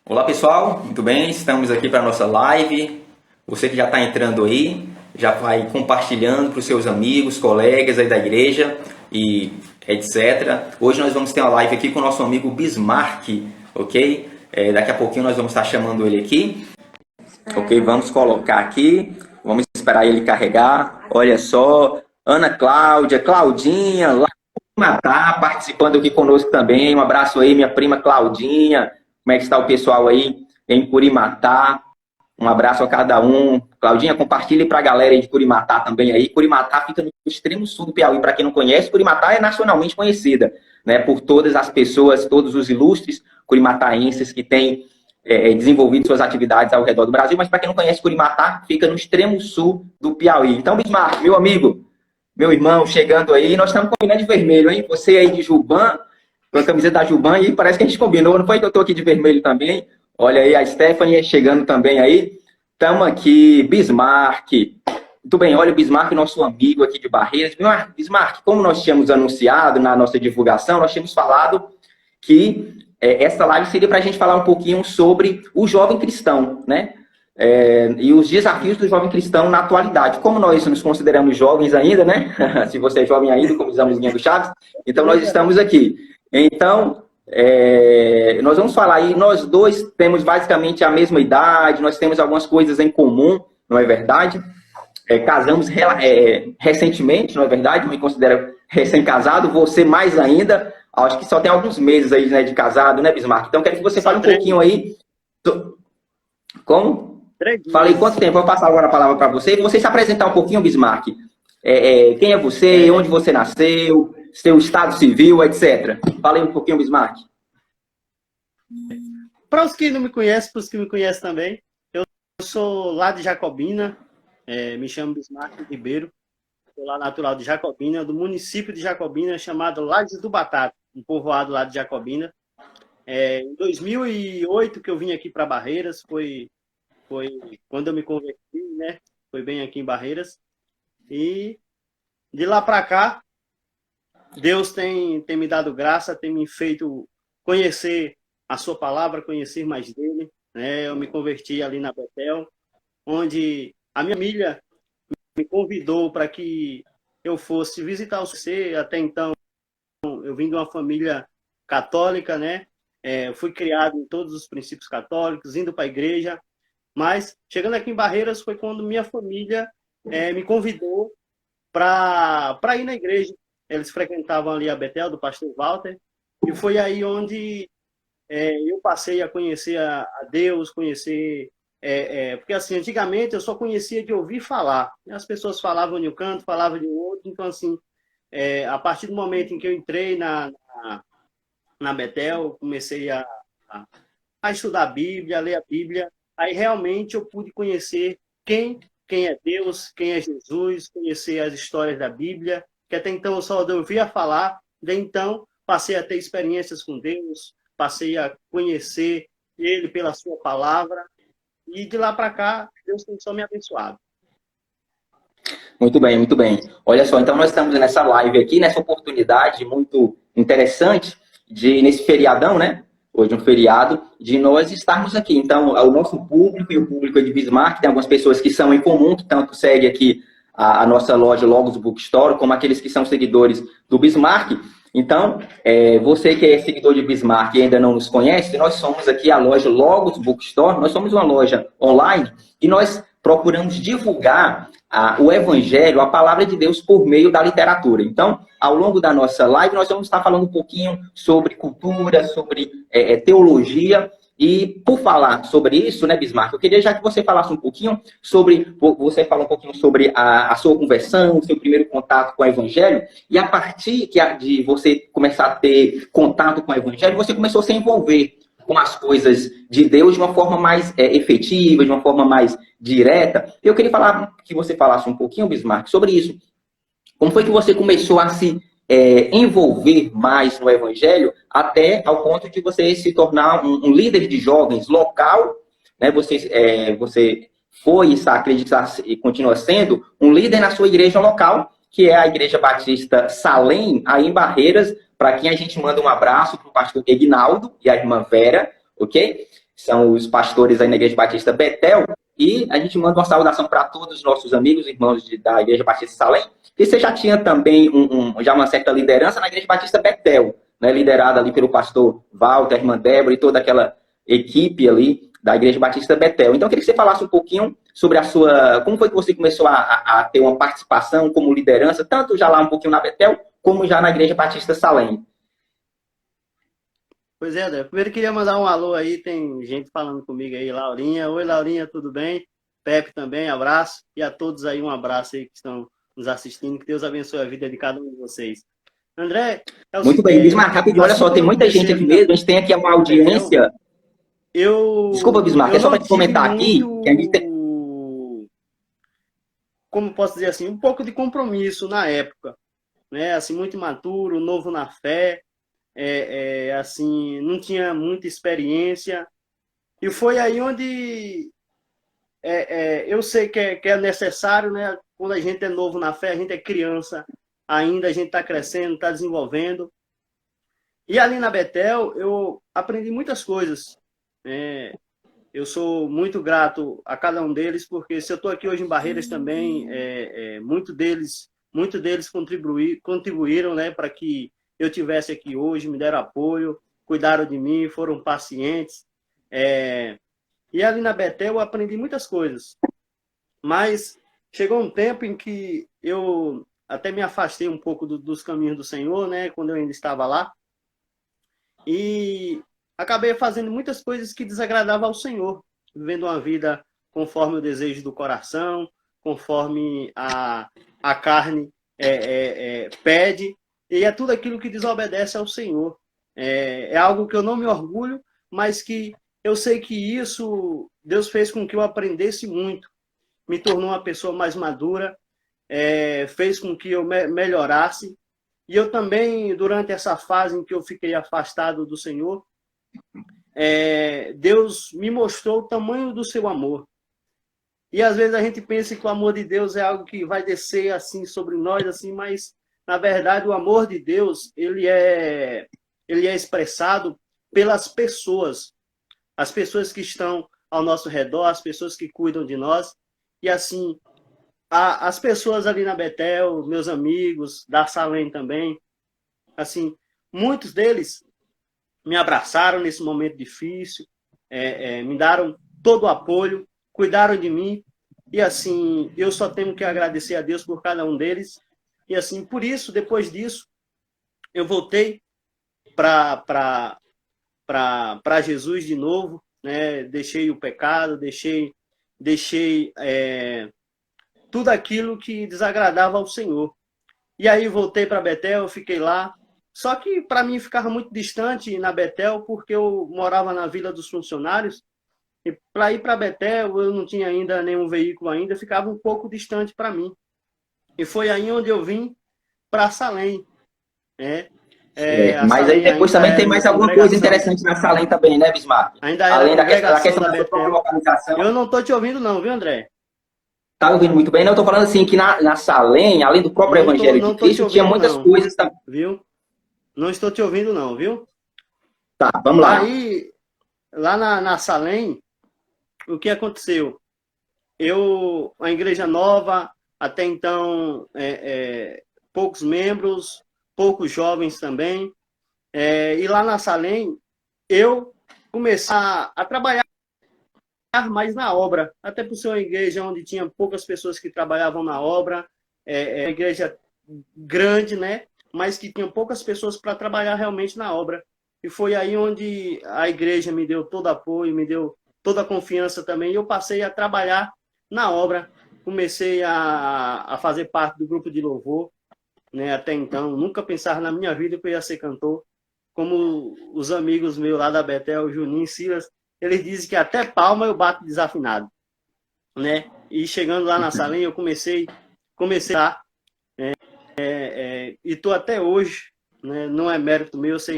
Olá pessoal, muito bem? Estamos aqui para a nossa live. Você que já está entrando aí, já vai compartilhando para os seus amigos, colegas aí da igreja e etc. Hoje nós vamos ter uma live aqui com o nosso amigo Bismarck, ok? Daqui a pouquinho nós vamos estar chamando ele aqui. Ok, vamos colocar aqui, vamos esperar ele carregar. Olha só, Ana Cláudia, Claudinha, lá tá participando aqui conosco também. Um abraço aí, minha prima Claudinha. Como é que está o pessoal aí em Curimatá? Um abraço a cada um. Claudinha, compartilhe para a galera aí de Curimatá também aí. Curimatá fica no extremo sul do Piauí. Para quem não conhece, Curimatá é nacionalmente conhecida, né, por todas as pessoas, todos os ilustres curimataenses que têm desenvolvido suas atividades ao redor do Brasil. Mas para quem não conhece, Curimatá fica no extremo sul do Piauí. Então, Bismarck, meu amigo, meu irmão, chegando aí, nós estamos combinando de vermelho, hein? Você aí de Juban, com a camiseta da Juban, e parece que a gente combinou, não foi que eu estou aqui de vermelho também? Olha aí, a Stephanie chegando também aí. Estamos aqui, Bismarck. Muito bem, olha o Bismarck, nosso amigo aqui de Barreiras. Bismarck, como nós tínhamos anunciado na nossa divulgação, nós tínhamos falado que essa live seria para a gente falar um pouquinho sobre o jovem cristão, né? E os desafios do jovem cristão na atualidade. Como nós nos consideramos jovens ainda, né? Se você é jovem ainda, como diz a musiquinha do Chaves, então nós estamos aqui. Então, nós vamos falar aí, nós dois temos basicamente a mesma idade, nós temos algumas coisas em comum, não é verdade? Casamos recentemente, não é verdade? Eu me considero recém-casado, você mais ainda, acho que só tem alguns meses aí, né, de casado, né, Bismarck? Então, quero que você fale um pouquinho aí. Como? Falei quanto tempo? Vou passar agora a palavra para você. E você se apresentar um pouquinho, Bismarck. Quem é você? Onde você nasceu? Seu estado civil, etc. Falei um pouquinho, Bismarck. Para os que não me conhecem, para os que me conhecem também, eu sou lá de Jacobina, me chamo Bismarck Ribeiro, sou lá natural de Jacobina, do município de Jacobina, chamado Lajes do Batata, um povoado lá de Jacobina. Em 2008 que eu vim aqui para Barreiras, foi quando eu me converti, né? Foi bem aqui em Barreiras. E de lá para cá, Deus tem me dado graça, tem me feito conhecer a sua palavra, conhecer mais dele, né? Eu me converti ali na Betel, onde a minha família me convidou para que eu fosse visitar o C. Até então, eu vim de uma família católica, né? Eu fui criado em todos os princípios católicos, indo para a igreja, mas chegando aqui em Barreiras foi quando minha família me convidou para ir na igreja. Eles frequentavam ali a Betel, do pastor Walter, e foi aí onde eu passei a conhecer a Deus, conhecer... porque assim, antigamente eu só conhecia de ouvir falar. As pessoas falavam de um canto, falavam de outro, então assim, a partir do momento em que eu entrei na Betel, comecei a estudar a Bíblia, a ler a Bíblia, aí realmente eu pude conhecer quem é Deus, quem é Jesus, conhecer as histórias da Bíblia, que até então eu só ouvia falar, daí então passei a ter experiências com Deus, passei a conhecer Ele pela sua palavra, e de lá para cá, Deus tem só me abençoado. Muito bem, muito bem. Olha só, então nós estamos nessa live aqui, nessa oportunidade muito interessante, nesse feriadão, né? Hoje um feriado, de nós estarmos aqui. Então, o nosso público e o público de Bismarck, tem algumas pessoas que são em comum, que tanto seguem aqui a nossa loja Logos Bookstore, como aqueles que são seguidores do Bismarck. Então, você que é seguidor de Bismarck e ainda não nos conhece, nós somos aqui a loja Logos Bookstore, nós somos uma loja online e nós procuramos divulgar o Evangelho, a palavra de Deus, por meio da literatura. Então, ao longo da nossa live, nós vamos estar falando um pouquinho sobre cultura, sobre teologia. E por falar sobre isso, né, Bismarck, eu queria já que você falasse um pouquinho sobre, você falou um pouquinho sobre a sua conversão, o seu primeiro contato com o Evangelho, e a partir de você começar a ter contato com o Evangelho, você começou a se envolver com as coisas de Deus de uma forma mais efetiva, de uma forma mais direta. Eu queria que você falasse um pouquinho, Bismarck, sobre isso. Como foi que você começou a se envolver mais no Evangelho, até ao ponto de você se tornar um líder de jovens local, né? Você foi, acredita e continua sendo um líder na sua igreja local, que é a Igreja Batista Salém, aí em Barreiras, para quem a gente manda um abraço para o pastor Egnaldo e a irmã Vera, ok? são os pastores aí na Igreja Batista Betel, e a gente manda uma saudação para todos os nossos amigos e irmãos da Igreja Batista Salem, e você já tinha também já uma certa liderança na Igreja Batista Betel, né, liderada ali pelo pastor Walter, irmã Débora e toda aquela equipe ali da Igreja Batista Betel. Então, eu queria que você falasse um pouquinho sobre como foi que você começou a ter uma participação como liderança, tanto já lá um pouquinho na Betel, como já na Igreja Batista Salem. Pois é, André. Primeiro queria mandar um alô aí, tem gente falando comigo aí, Laurinha. Oi, Laurinha, tudo bem? Pepe também, abraço. E a todos aí, um abraço aí que estão nos assistindo. Que Deus abençoe a vida de cada um de vocês. André, é o Muito bem, Bismarck, rapidinho, olha assim só, tem muita gente aqui mesmo, a gente tem aqui uma audiência. Desculpa, Bismarck, é só para te comentar aqui que a gente tem. Como posso dizer assim, um pouco de compromisso na época, né? Assim, muito imaturo, novo na fé, assim, não tinha muita experiência. E foi aí onde eu sei que é necessário, né? Quando a gente é novo na fé, a gente é criança ainda, a gente está crescendo, está desenvolvendo. E ali na Betel, eu aprendi muitas coisas. Eu sou muito grato a cada um deles, porque se eu estou aqui hoje em Barreiras também, muitos deles contribuíram, né, para que eu tivesse aqui hoje, me deram apoio, cuidaram de mim, foram pacientes. E ali na Betel eu aprendi muitas coisas. Mas chegou um tempo em que eu até me afastei um pouco dos caminhos do Senhor, né, quando eu ainda estava lá. E acabei fazendo muitas coisas que desagradavam ao Senhor, vivendo uma vida conforme o desejo do coração, conforme a carne pede, e é tudo aquilo que desobedece ao Senhor. É algo que eu não me orgulho, mas que eu sei que isso Deus fez com que eu aprendesse muito, me tornou uma pessoa mais madura, fez com que eu melhorasse. E eu também, durante essa fase em que eu fiquei afastado do Senhor, Deus me mostrou o tamanho do seu amor. E às vezes a gente pensa que o amor de Deus é algo que vai descer assim sobre nós, assim, mas na verdade o amor de Deus ele é expressado pelas pessoas, as pessoas que estão ao nosso redor, as pessoas que cuidam de nós. E assim, as pessoas ali na Betel, meus amigos, da Salem também, assim, muitos deles me abraçaram nesse momento difícil, me deram todo o apoio, cuidaram de mim, e assim, eu só tenho que agradecer a Deus por cada um deles. E assim, por isso, depois disso, eu voltei para Jesus de novo, né? Deixei o pecado, deixei tudo aquilo que desagradava ao Senhor. E aí voltei para Betel, fiquei lá. Só que para mim ficava muito distante na Betel, porque eu morava na Vila dos Funcionários. E para ir para Betel, eu não tinha ainda nenhum veículo ainda, ficava um pouco distante para mim. E foi aí onde eu vim para Salem. Mas aí depois também tem mais alguma coisa interessante na Salem também, né, Bismarck? Ainda era além da questão da da sua própria Betel. localização. Eu não estou te ouvindo não, viu, André? Tá ouvindo muito bem? Não, eu tô falando assim, que na Salem, além do próprio Evangelho de Cristo, tinha muitas coisas também. Viu? Não estou te ouvindo não, viu? Tá, vamos lá. Aí, lá na Salem, o que aconteceu? A igreja nova, até então, poucos membros, poucos jovens também. E lá na Salem, eu comecei a trabalhar mais na obra, até por ser uma igreja onde tinha poucas pessoas que trabalhavam na obra, uma igreja grande, né? Mas que tinha poucas pessoas para trabalhar realmente na obra. E foi aí onde a igreja me deu todo apoio, me deu toda a confiança também, e eu passei a trabalhar na obra. Comecei a fazer parte do grupo de louvor, né? Até então, nunca pensava na minha vida que eu ia ser cantor. Como os amigos meus lá da Betel, Juninho e Silas, eles dizem que até palma eu bato desafinado, né? E chegando lá na Salem, eu comecei a e estou até hoje, né? Não é mérito meu, eu sei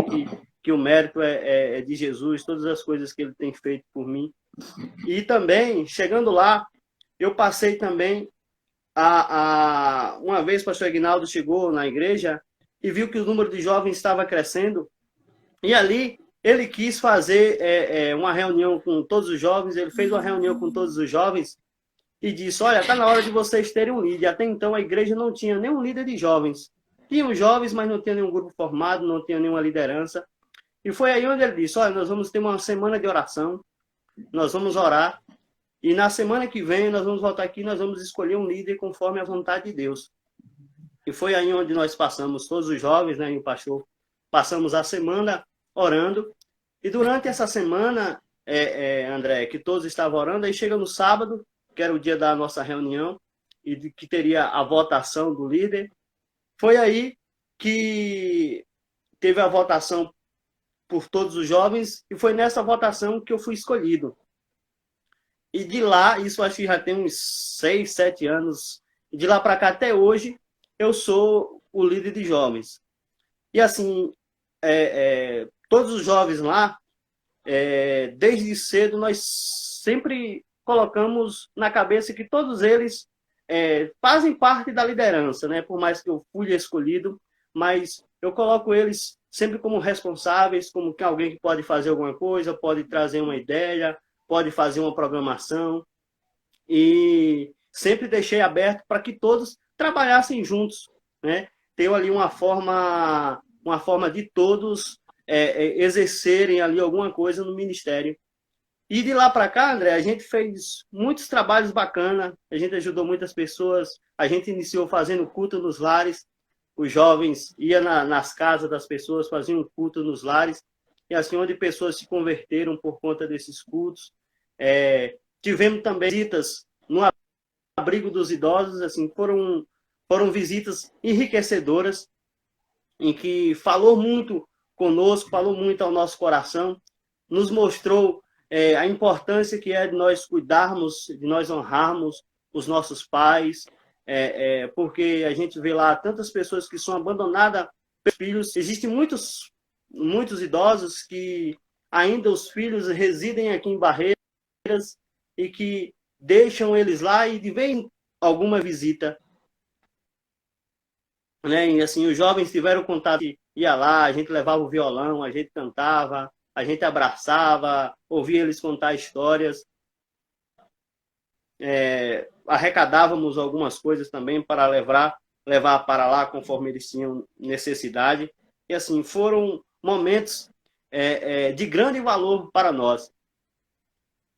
que o mérito é de Jesus, todas as coisas que ele tem feito por mim. E também, chegando lá, eu passei também uma vez o pastor Aguinaldo chegou na igreja e viu que o número de jovens estava crescendo, e ali ele quis fazer uma reunião com todos os jovens, ele fez uma reunião com todos os jovens e disse, olha, está na hora de vocês terem um líder. Até então a igreja não tinha nenhum líder de jovens. Tinham jovens, mas não tinha nenhum grupo formado, não tinha nenhuma liderança. E foi aí onde ele disse, olha, nós vamos ter uma semana de oração, nós vamos orar, e na semana que vem nós vamos voltar aqui, nós vamos escolher um líder conforme a vontade de Deus. E foi aí onde nós passamos, todos os jovens, né, e o pastor, passamos a semana orando. E durante essa semana, André, que todos estavam orando, aí chega no sábado, que era o dia da nossa reunião, e que teria a votação do líder. Foi aí que teve a votação por todos os jovens, e foi nessa votação que eu fui escolhido. E de lá, isso acho que já tem uns 6, 7 anos, e de lá para cá até hoje, eu sou o líder de jovens. E assim, todos os jovens lá, desde cedo, nós sempre colocamos na cabeça que todos eles fazem parte da liderança, né? Por mais que eu fui escolhido, mas eu coloco eles sempre como responsáveis, como que alguém que pode fazer alguma coisa, pode trazer uma ideia, pode fazer uma programação, e sempre deixei aberto para que todos trabalhassem juntos, né? Ter ali uma forma de todos exercerem ali alguma coisa no ministério. E de lá para cá, André, a gente fez muitos trabalhos bacanas, a gente ajudou muitas pessoas, a gente iniciou fazendo culto nos lares, os jovens iam nas casas das pessoas, faziam culto nos lares, e assim, onde pessoas se converteram por conta desses cultos. Tivemos também visitas no abrigo dos idosos, assim, foram visitas enriquecedoras, em que falou muito conosco, falou muito ao nosso coração, nos mostrou a importância que é de nós cuidarmos, de nós honrarmos os nossos pais, porque a gente vê lá tantas pessoas que são abandonadas pelos filhos. Existem muitos idosos que ainda os filhos residem aqui em Barreiras e que deixam eles lá e vem alguma visita, né? E assim, os jovens tiveram contato, ia lá, a gente levava o violão, a gente cantava, a gente abraçava, ouvia eles contar histórias, arrecadávamos algumas coisas também para levar para lá conforme eles tinham necessidade. E assim, foram momentos de grande valor para nós.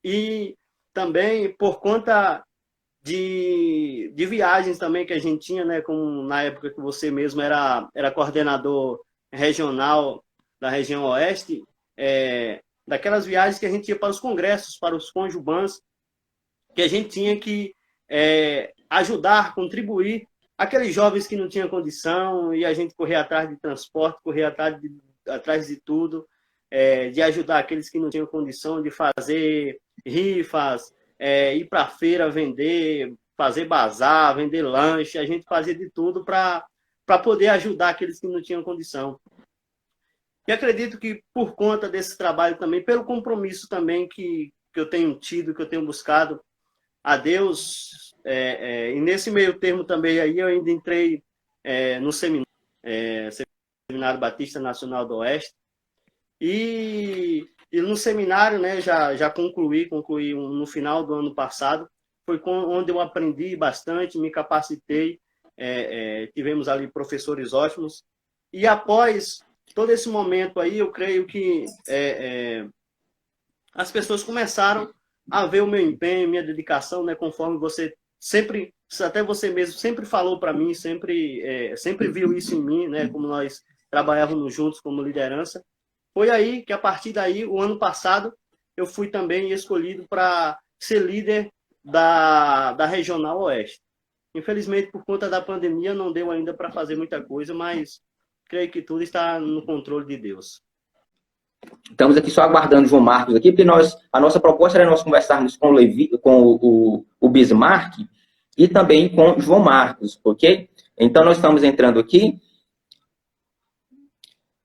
E também por conta de viagens também que a gente tinha, né, como na época que você mesmo era coordenador regional da região oeste, daquelas viagens que a gente ia para os congressos, para os conjubans, que a gente tinha que ajudar, contribuir aqueles jovens que não tinham condição, e a gente correr atrás de transporte, correr atrás de tudo, de ajudar aqueles que não tinham condição, de fazer rifas, ir para a feira vender, fazer bazar, vender lanche, a gente fazia de tudo para poder ajudar aqueles que não tinham condição. E acredito que por conta desse trabalho também, pelo compromisso também que eu tenho tido, que eu tenho buscado a Deus, e nesse meio termo também aí eu ainda entrei no Seminário Batista Nacional do Oeste, e no seminário, né, já concluí no final do ano passado, foi onde eu aprendi bastante, me capacitei, tivemos ali professores ótimos, e após todo esse momento aí, eu creio que as pessoas começaram a ver o meu empenho, minha dedicação, né, conforme você sempre, até você mesmo sempre falou para mim, sempre viu isso em mim, né, como nós trabalhávamos juntos como liderança. Foi aí que, a partir daí, o ano passado, eu fui também escolhido para ser líder da Regional Oeste. Infelizmente, por conta da pandemia, não deu ainda para fazer muita coisa, mas creio que tudo está no controle de Deus. Estamos aqui só aguardando o João Marcos aqui, porque a nossa proposta era nós conversarmos com o Bismarck e também com o João Marcos, ok? Então, nós estamos entrando aqui.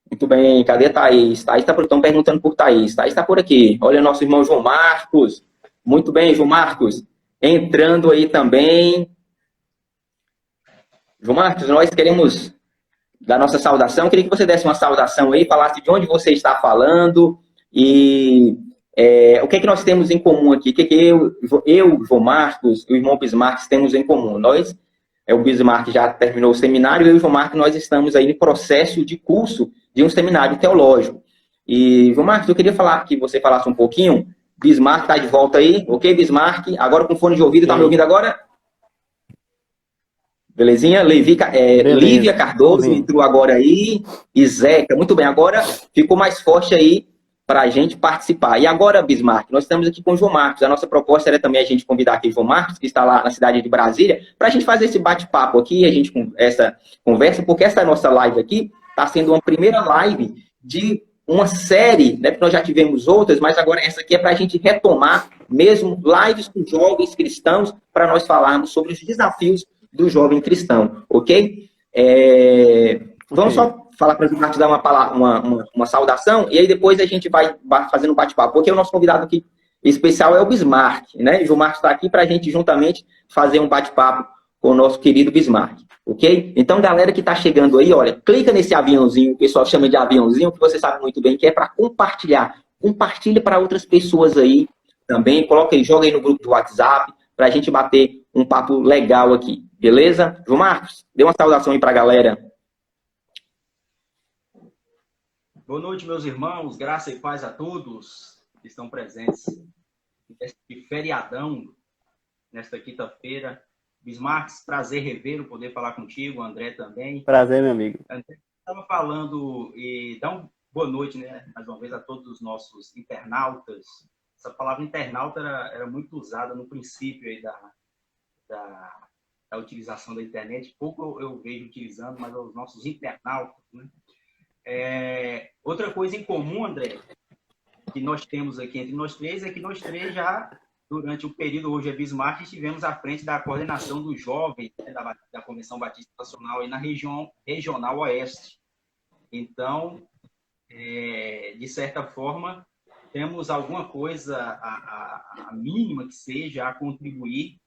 Muito bem, cadê a Thaís? Estão perguntando por Thaís. Thaís está por aqui. Olha nosso irmão João Marcos. Muito bem, João Marcos. Entrando aí também. João Marcos, nós queremos da nossa saudação. Eu queria que você desse uma saudação aí, falasse de onde você está falando e o que é que nós temos em comum aqui. O que é que eu, João Marcos, o irmão Bismarck temos em comum? Nós, o Bismarck já terminou o seminário, eu e o João Marcos, nós estamos aí no processo de curso de um seminário teológico. E, João Marcos, eu queria falar que você falasse um pouquinho. Bismarck está de volta aí, ok, Bismarck? Agora com fone de ouvido, está me ouvindo agora? Belezinha? Lívia Cardoso entrou agora aí. E Zeca, muito bem. Agora ficou mais forte aí para a gente participar. E agora, Bismarck, nós estamos aqui com o João Marcos. A nossa proposta era também a gente convidar aqui o João Marcos, que está lá na cidade de Brasília, para a gente fazer esse bate-papo aqui, a gente essa conversa, porque essa nossa live aqui está sendo uma primeira live de uma série, né, porque nós já tivemos outras, mas agora essa aqui é para a gente retomar mesmo lives com jovens cristãos, para nós falarmos sobre os desafios do jovem cristão, ok? Vamos só falar para o Marcos dar uma saudação, e aí depois a gente vai fazendo um bate-papo, porque o nosso convidado aqui especial é o Bismarck, né? O João Marcos está aqui para a gente juntamente fazer um bate-papo com o nosso querido Bismarck, ok? Então, galera que está chegando aí, olha, clica nesse aviãozinho, o pessoal chama de aviãozinho, que você sabe muito bem que é para compartilhar. Compartilha para outras pessoas aí também, coloca aí, joga aí no grupo do WhatsApp, para a gente bater um papo legal aqui, beleza? João Marcos, dê uma saudação aí para a galera. Boa noite, meus irmãos, graça e paz a todos que estão presentes neste feriadão, nesta quinta-feira. Bismarck, prazer revê-lo, poder falar contigo, André também. Prazer, meu amigo. André estava falando, e dá uma boa noite, né, mais uma vez, a todos os nossos internautas. Essa palavra internauta era muito usada no princípio aí da utilização da internet. Pouco eu vejo utilizando, mas os nossos internautas, né? Outra coisa em comum, André, que nós temos aqui entre nós três, é que nós três já, durante o período, hoje é Bismarck, estivemos à frente da coordenação dos jovens, né, da Convenção Batista Nacional aí na região regional oeste. Então, de certa forma, temos alguma coisa, a mínima que seja, a contribuir,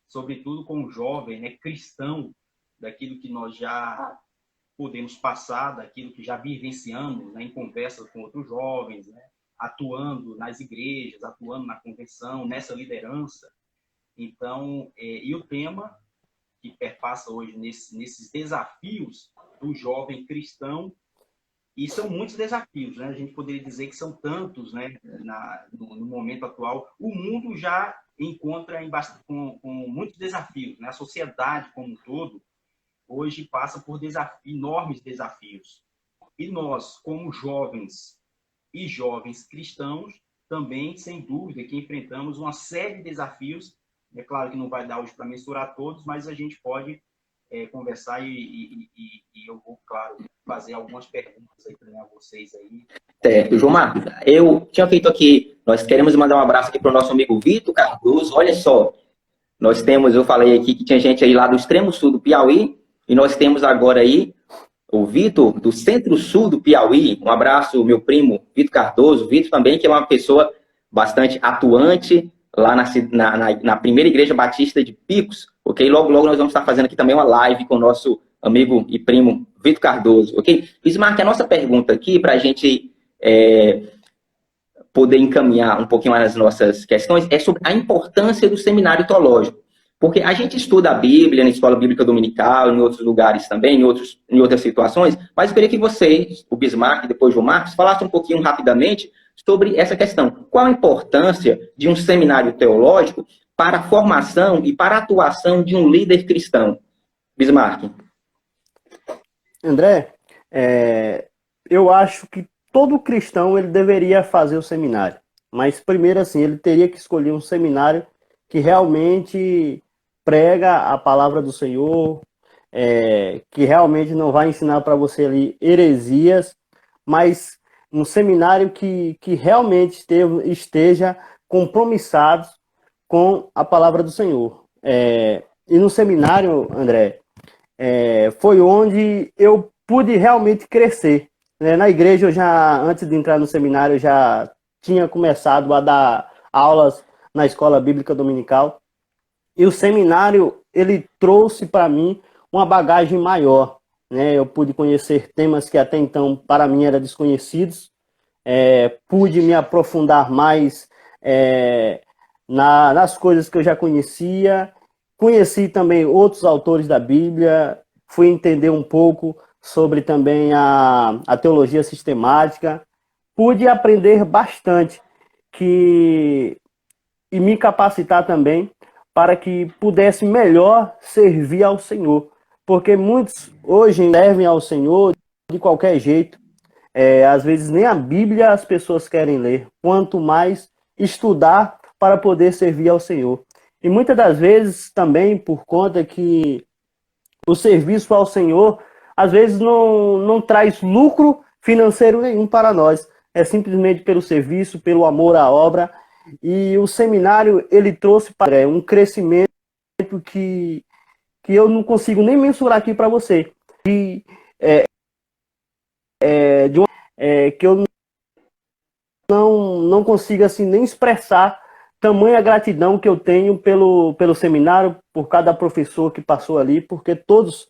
sobretudo com o jovem, né, cristão, daquilo que nós já podemos passar, daquilo que já vivenciamos, né, em conversa com outros jovens, né, atuando nas igrejas, atuando na convenção, nessa liderança. Então, e o tema que perpassa hoje nesses desafios do jovem cristão, e são muitos desafios, né? A gente poderia dizer que são tantos, né, no momento atual. O mundo já encontra com muitos desafios, né? A sociedade como um todo hoje passa por enormes desafios. E nós, como jovens e jovens cristãos, também, sem dúvida, que enfrentamos uma série de desafios. É claro que não vai dar hoje para mensurar todos, mas a gente pode conversar e eu vou, claro, fazer algumas perguntas aí para vocês aí. Certo, João Marcos, eu tinha feito aqui, nós queremos mandar um abraço aqui para o nosso amigo Vitor Cardoso. Olha só, eu falei aqui que tinha gente aí lá do extremo sul do Piauí, e nós temos agora aí o Vitor, do centro-sul do Piauí. Um abraço, meu primo Vitor Cardoso. Vitor também, que é uma pessoa bastante atuante lá na primeira igreja batista de Picos, ok? Logo, logo nós vamos estar fazendo aqui também uma live com o nosso amigo e primo Vitor Cardoso, ok? Bismarck, a nossa pergunta aqui, para a gente poder encaminhar um pouquinho as nossas questões, é sobre a importância do seminário teológico. Porque a gente estuda a Bíblia na Escola Bíblica Dominical, em outros lugares também, em outras situações, mas eu queria que vocês, o Bismarck e depois o João Marcos, falassem um pouquinho rapidamente sobre essa questão. Qual a importância de um seminário teológico para a formação e para a atuação de um líder cristão? Bismarck. André, eu acho que todo cristão ele deveria fazer o seminário. Mas primeiro, assim, ele teria que escolher um seminário que realmente prega a palavra do Senhor, que realmente não vai ensinar para você ali heresias, mas um seminário que realmente esteja compromissado com a palavra do Senhor. E no seminário, André, foi onde eu pude realmente crescer. Na igreja, antes de entrar no seminário, eu já tinha começado a dar aulas na Escola Bíblica Dominical. E o seminário, ele trouxe para mim uma bagagem maior. né? Eu pude conhecer temas que até então para mim eram desconhecidos, pude me aprofundar mais nas coisas que eu já conhecia, conheci também outros autores da Bíblia, fui entender um pouco sobre também a teologia sistemática, pude aprender bastante que, e me capacitar também para que pudesse melhor servir ao Senhor. Porque muitos hoje servem ao Senhor de qualquer jeito. Às vezes nem a Bíblia as pessoas querem ler, quanto mais estudar para poder servir ao Senhor. E muitas das vezes também por conta que o serviço ao Senhor às vezes não traz lucro financeiro nenhum para nós. É simplesmente pelo serviço, pelo amor à obra. E o seminário, ele trouxe para um crescimento que eu não consigo nem mensurar aqui para você. Que eu não consigo assim, nem expressar tamanha gratidão que eu tenho pelo seminário, por cada professor que passou ali, porque todos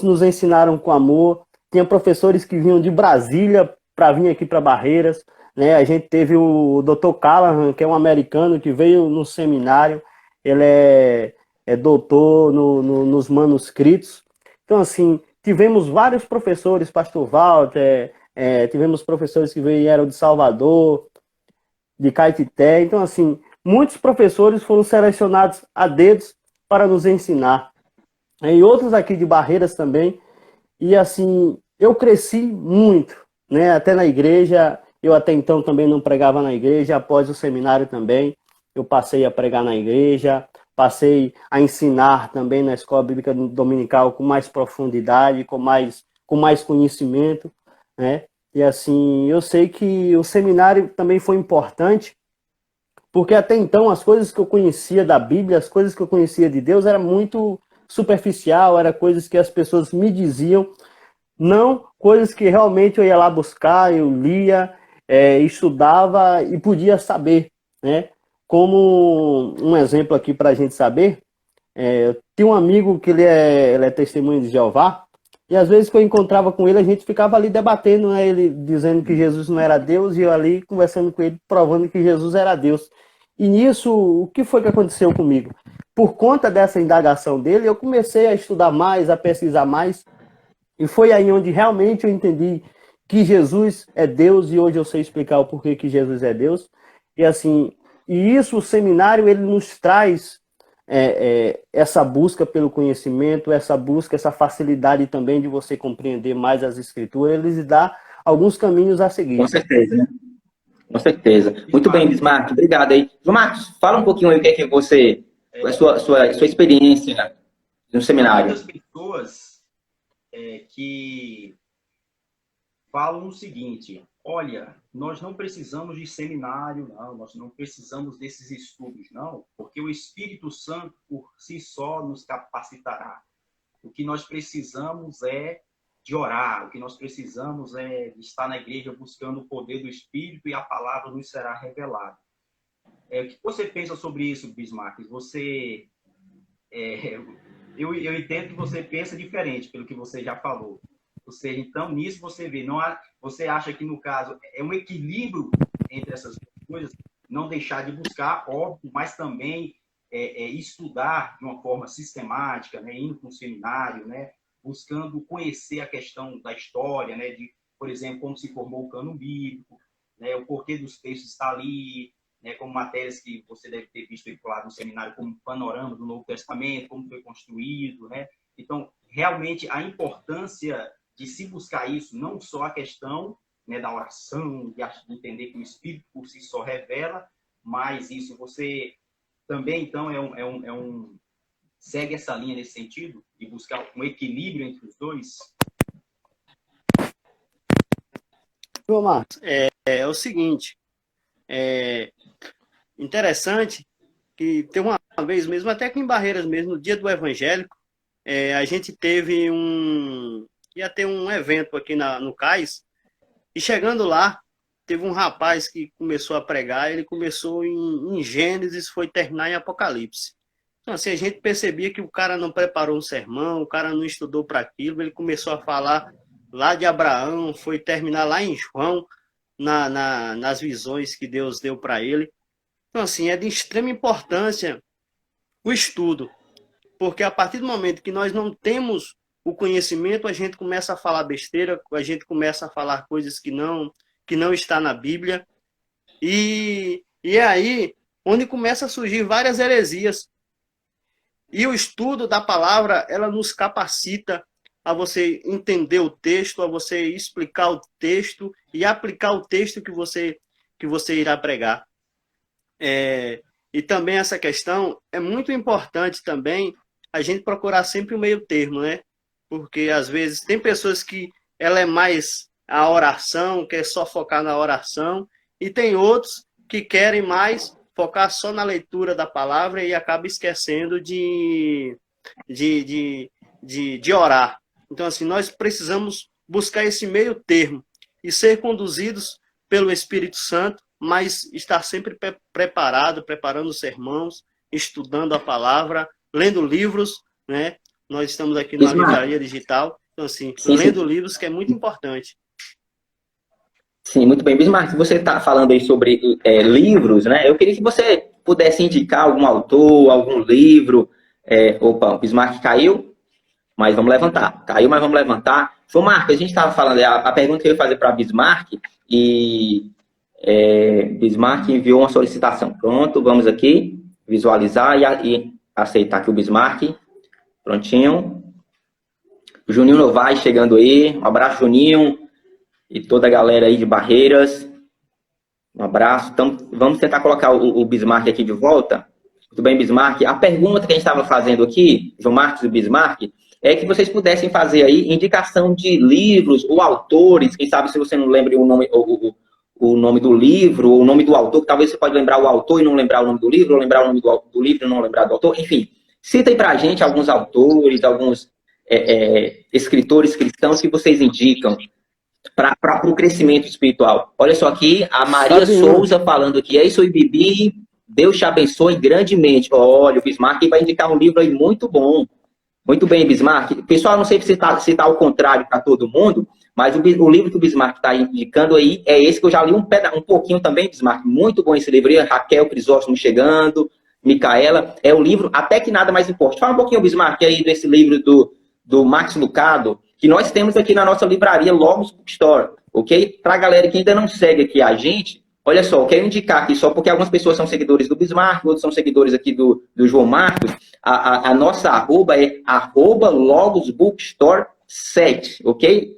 nos ensinaram com amor. Tinha professores que vinham de Brasília para vir aqui para Barreiras, né? A gente teve o Dr. Callahan, que é um americano que veio no seminário, ele é doutor nos manuscritos. Então, assim, tivemos vários professores, Pastor Walter, tivemos professores que vieram de Salvador, de Caetité. Então, assim, muitos professores foram selecionados a dedos para nos ensinar. E outros aqui de Barreiras também. E, assim, eu cresci muito, né? Até na igreja, eu até então também não pregava na igreja, após o seminário também, eu passei a pregar na igreja, passei a ensinar também na escola bíblica dominical com mais profundidade, com mais conhecimento, né? E assim, eu sei que o seminário também foi importante, porque até então as coisas que eu conhecia da Bíblia, as coisas que eu conhecia de Deus era muito superficial, era coisas que as pessoas me diziam, não coisas que realmente eu ia lá buscar, eu lia, estudava e podia saber, né? Como um exemplo aqui para a gente saber, eu tinha um amigo que ele é testemunho de Jeová, e às vezes que eu encontrava com ele, a gente ficava ali debatendo, né? Ele dizendo que Jesus não era Deus, e eu ali conversando com ele, provando que Jesus era Deus. E nisso, o que foi que aconteceu comigo? Por conta dessa indagação dele, eu comecei a estudar mais, a pesquisar mais, e foi aí onde realmente eu entendi que Jesus é Deus, e hoje eu sei explicar o porquê que Jesus é Deus. E assim, e isso o seminário ele nos traz essa busca pelo conhecimento, essa busca, essa facilidade também de você compreender mais as escrituras, ele lhes dá alguns caminhos a Com seguir. certeza, né? Com certeza. Muito bem, Bismarck. Obrigado aí. João Marcos, fala um pouquinho aí o que é que você, a sua experiência no seminário. Muitas pessoas que falam o seguinte: olha, nós não precisamos de seminário, não, nós não precisamos desses estudos, não, porque o Espírito Santo por si só nos capacitará. O que nós precisamos é de orar, o que nós precisamos é de estar na igreja buscando o poder do Espírito e a palavra nos será revelada. O que você pensa sobre isso, Bismarck? Você, eu entendo que você pensa diferente pelo que você já falou. Ou seja, então, nisso você vê, você acha que, no caso, é um equilíbrio entre essas coisas, não deixar de buscar, óbvio, mas também estudar de uma forma sistemática, né, indo para um seminário, né, buscando conhecer a questão da história, né, de, por exemplo, como se formou o cânon bíblico, né, o porquê dos textos está ali, né, como matérias que você deve ter visto lá no seminário, como panorama do Novo Testamento, como foi construído, né? Então, realmente, a importância de se buscar isso, não só a questão, né, da oração, de entender que o Espírito por si só revela, mas isso você também, então, segue essa linha nesse sentido, de buscar um equilíbrio entre os dois? João Marcos, é o seguinte, interessante que tem uma vez mesmo, até aqui em Barreiras mesmo, no dia do evangélico, a gente ia ter um evento aqui no Cais, e chegando lá, teve um rapaz que começou a pregar, ele começou em Gênesis, foi terminar em Apocalipse. Então, assim, a gente percebia que o cara não preparou um sermão, o cara não estudou para aquilo, ele começou a falar lá de Abraão, foi terminar lá em João, nas visões que Deus deu para ele. Então, assim, é de extrema importância o estudo, porque a partir do momento que nós não temos o conhecimento, a gente começa a falar besteira, a gente começa a falar coisas que não está na Bíblia, e é aí onde começa a surgir várias heresias. E o estudo da palavra, ela nos capacita a você entender o texto, a você explicar o texto e aplicar o texto que você irá pregar. E também essa questão é muito importante também a gente procurar sempre o meio termo, né? Porque às vezes tem pessoas que ela é mais a oração, quer só focar na oração, e tem outros que querem mais focar só na leitura da palavra e acaba esquecendo de orar. Então, assim, nós precisamos buscar esse meio termo e ser conduzidos pelo Espírito Santo, mas estar sempre preparando os sermãos, estudando a palavra, lendo livros, né? Nós estamos aqui na livraria digital, então, assim, lendo livros, que é muito importante. Sim, muito bem. Bismarck, você está falando aí sobre livros, né? Eu queria que você pudesse indicar algum autor, algum livro. Opa, o Bismarck caiu, mas vamos levantar. Caiu, mas vamos levantar. João Marcos, a gente estava falando, a pergunta que eu ia fazer para Bismarck, e Bismarck enviou uma solicitação. Pronto, vamos aqui visualizar e aceitar aqui o Bismarck. Prontinho. O Juninho Novaes chegando aí. Um abraço, Juninho. E toda a galera aí de Barreiras. Um abraço. Então, vamos tentar colocar o Bismarck aqui de volta. Tudo bem, Bismarck? A pergunta que a gente estava fazendo aqui, João Marcos e Bismarck, é que vocês pudessem fazer aí indicação de livros ou autores. Quem sabe se você não lembra o nome do livro, ou o nome do autor, que talvez você pode lembrar o autor e não lembrar o nome do livro, ou lembrar o nome do livro e não lembrar do autor. Enfim, cita aí pra gente alguns autores, alguns escritores cristãos que vocês indicam para o crescimento espiritual. Olha só aqui, a Maria Souza falando aqui. É isso aí, Bibi. Deus te abençoe grandemente. Olha, o Bismarck vai indicar um livro aí muito bom. Muito bem, Bismarck. Pessoal, não sei se está ao contrário para todo mundo, mas o livro que o Bismarck está indicando aí é esse que eu já li um pouquinho também, Bismarck. Muito bom esse livro aí. Raquel Crisóstomo chegando, Micaela. É o livro Até que Nada Mais Importe. Fala um pouquinho, Bismarck, aí desse livro do Max Lucado, que nós temos aqui na nossa livraria Logos Bookstore, ok? Para a galera que ainda não segue aqui a gente, olha só, eu quero indicar aqui só porque algumas pessoas são seguidores do Bismarck, outros são seguidores aqui do João Marcos. A nossa arroba é @Logos Bookstore 7, ok?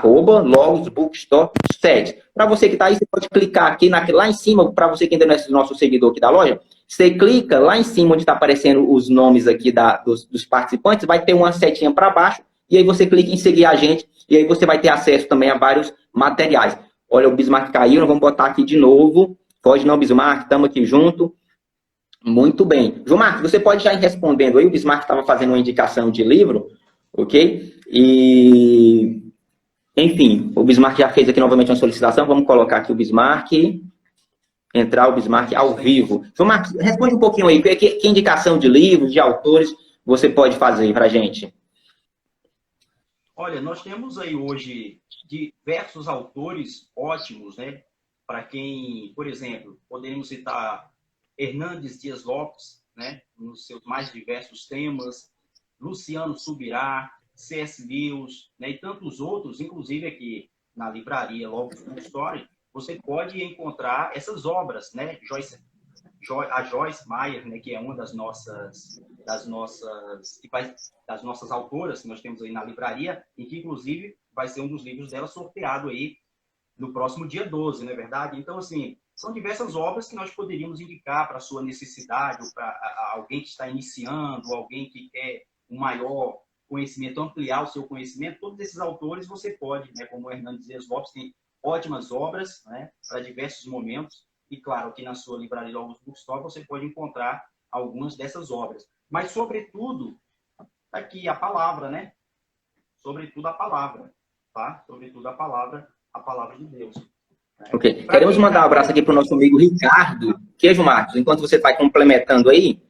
@Logos Bookstore 7. Para você que está aí, você pode clicar aqui lá em cima, para você que ainda não é nosso seguidor aqui da loja, você clica lá em cima onde está aparecendo os nomes aqui dos participantes, vai ter uma setinha para baixo, e aí você clica em seguir a gente, e aí você vai ter acesso também a vários materiais. Olha, o Bismarck caiu, nós vamos botar aqui de novo. Pode não, Bismarck, estamos aqui junto. Muito bem. João Marcos, você pode já ir respondendo aí, o Bismarck estava fazendo uma indicação de livro, ok? E, enfim, o Bismarck já fez aqui novamente uma solicitação, vamos colocar aqui o Bismarck, entrar o Bismarck ao vivo. João Marcos, responde um pouquinho aí, que indicação de livros, de autores você pode fazer para a gente? Olha, nós temos aí hoje diversos autores ótimos, né? Para quem, por exemplo, poderíamos citar Hernandes Dias Lopes, né? Nos seus mais diversos temas, Luciano Subirá, C.S. Lewis, né? E tantos outros, inclusive aqui na livraria Logos Bookstore, você pode encontrar essas obras, né? A Joyce Meyer, né? Que é uma das nossas autoras que nós temos aí na livraria, e que, inclusive, vai ser um dos livros dela sorteado aí no próximo dia 12, não é verdade? Então, assim, são diversas obras que nós poderíamos indicar para a sua necessidade, ou para alguém que está iniciando, alguém que quer um maior conhecimento, ampliar o seu conhecimento. Todos esses autores você pode, né, como o Hernandes Dias Lopes, tem ótimas obras, né, para diversos momentos. E, claro, aqui na sua livraria Logos Bookstore você pode encontrar algumas dessas obras. Mas, sobretudo, aqui a palavra, né? Sobretudo a palavra, tá? Sobretudo a palavra de Deus. Né? Ok. Queremos mandar um abraço aqui para o nosso amigo Ricardo. Queijo Marcos, enquanto você está complementando aí,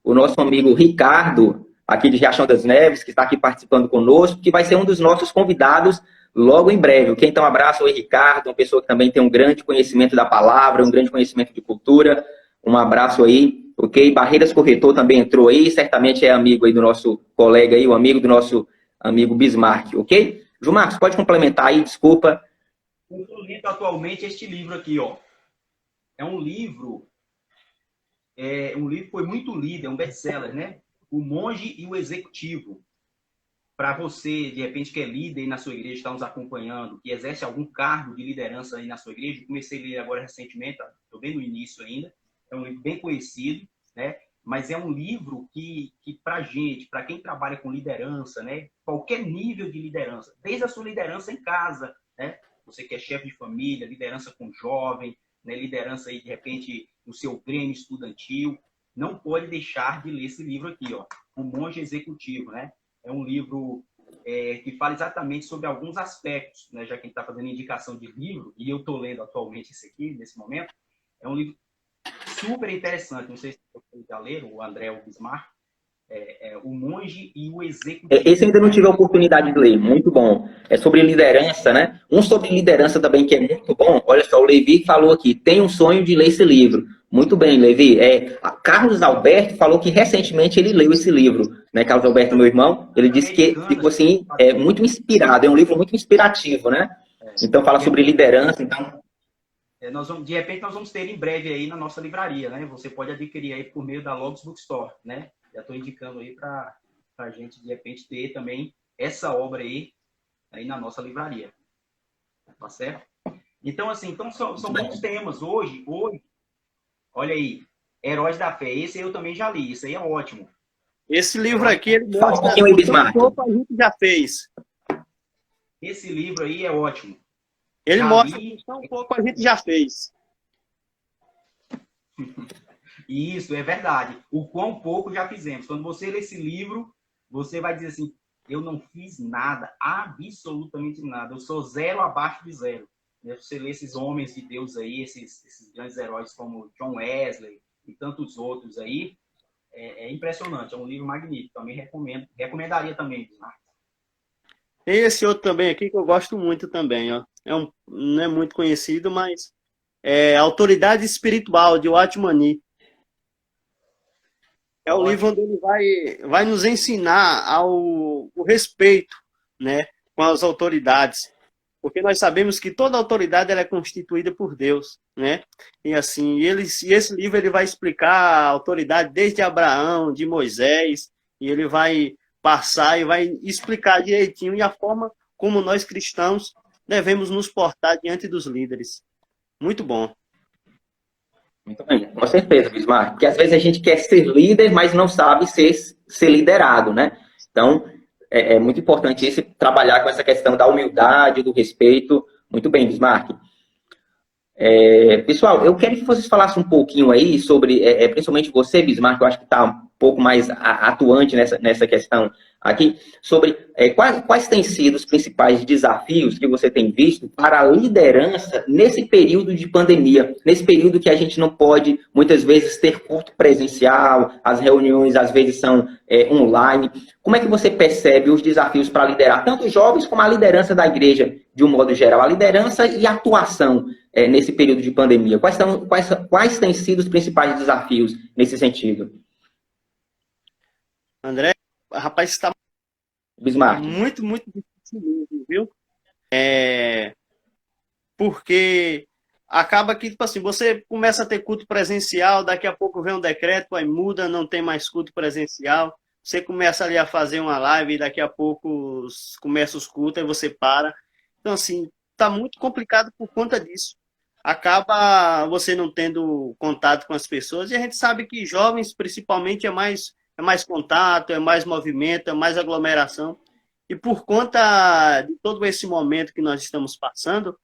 o nosso amigo Ricardo, aqui de Riachão das Neves, que está aqui participando conosco, que vai ser um dos nossos convidados logo em breve. Ok? Então, um abraço ao Ricardo, uma pessoa que também tem um grande conhecimento da palavra, um grande conhecimento de cultura. Um abraço aí, ok? Barreiras Corretor também entrou aí, certamente é amigo aí do nosso colega aí, o amigo do nosso amigo Bismarck, ok? João Marcos, pode complementar aí, desculpa. Eu estou lendo atualmente este livro aqui, ó. É um livro que foi muito lido, é um best-seller, né? O Monge e o Executivo. Para você, de repente, que é líder aí na sua igreja, está nos acompanhando, que exerce algum cargo de liderança aí na sua igreja, eu comecei a ler agora recentemente, estou bem no início ainda, é um livro bem conhecido, né? Mas é um livro que para gente, para quem trabalha com liderança, né? Qualquer nível de liderança, desde a sua liderança em casa, né? Você que é chefe de família, liderança com jovem, né? Liderança aí, de repente, no seu grêmio estudantil, não pode deixar de ler esse livro aqui, ó, O Monge Executivo, né? É um livro que fala exatamente sobre alguns aspectos, né? Já que a gente está fazendo indicação de livro, e eu estou lendo atualmente esse aqui, nesse momento, é um livro super interessante. Não sei se vocês já leram, o André ou o Bismarck, O Monge e o Executivo. Esse ainda não tive a oportunidade de ler, muito bom. É sobre liderança, né? Um sobre liderança também que é muito bom. Olha só, o Levi falou aqui, tem um sonho de ler esse livro. Muito bem, Levi. Carlos Alberto falou que recentemente ele leu esse livro, né? Carlos Alberto, meu irmão, ele disse que ficou assim, muito inspirado, é um livro muito inspirativo, né? Então fala sobre liderança, então... De repente nós vamos ter em breve aí na nossa livraria, né? Você pode adquirir aí por meio da Logos Bookstore, né? Já estou indicando aí para a gente, de repente, ter também essa obra aí na nossa livraria. Tá certo? Então, assim, são bons temas. Hoje, olha aí, Heróis da Fé. Esse eu também já li. Isso aí é ótimo. Esse livro aqui, ele mostra o pouco a gente já fez. Esse livro aí é ótimo. Ele mostra tão pouco a gente já fez. Isso, é verdade. O quão pouco já fizemos. Quando você lê esse livro, você vai dizer assim, eu não fiz nada, absolutamente nada. Eu sou zero abaixo de zero. Você lê esses homens de Deus aí, esses grandes heróis como John Wesley e tantos outros aí, é impressionante. É um livro magnífico. Também recomendaria também, Bismarck. Tem esse outro também aqui que eu gosto muito também, ó. Não é muito conhecido, mas é Autoridade Espiritual, de Watmani. É o livro onde ele vai nos ensinar o respeito, né, com as autoridades. Porque nós sabemos que toda autoridade ela é constituída por Deus, né? E assim, esse livro ele vai explicar a autoridade desde Abraão, de Moisés, e ele vai passar e vai explicar direitinho e a forma como nós cristãos devemos nos portar diante dos líderes. Muito bom. Muito bem, com certeza, Bismarck. Porque às vezes a gente quer ser líder, mas não sabe ser liderado, né? Então, é muito importante esse trabalhar com essa questão da humildade, do respeito. Muito bem, Bismarck. Pessoal, eu quero que vocês falassem um pouquinho aí sobre, principalmente você, Bismarck, eu acho que está um pouco mais atuante nessa questão aqui, sobre quais têm sido os principais desafios que você tem visto para a liderança nesse período de pandemia, nesse período que a gente não pode, muitas vezes, ter culto presencial, as reuniões, às vezes, são online. Como é que você percebe os desafios para liderar tanto os jovens como a liderança da igreja, de um modo geral, a liderança e a atuação nesse período de pandemia? Quais têm sido os principais desafios nesse sentido? André, rapaz, está muito, muito difícil mesmo, viu? Porque acaba que, tipo assim, você começa a ter culto presencial, daqui a pouco vem um decreto, aí muda, não tem mais culto presencial, você começa ali a fazer uma live, e daqui a pouco começa os cultos, aí você para. Então, assim, tá muito complicado por conta disso. Acaba você não tendo contato com as pessoas, e a gente sabe que jovens, principalmente, é mais contato, é mais movimento, é mais aglomeração. E por conta de todo esse momento que nós estamos passando,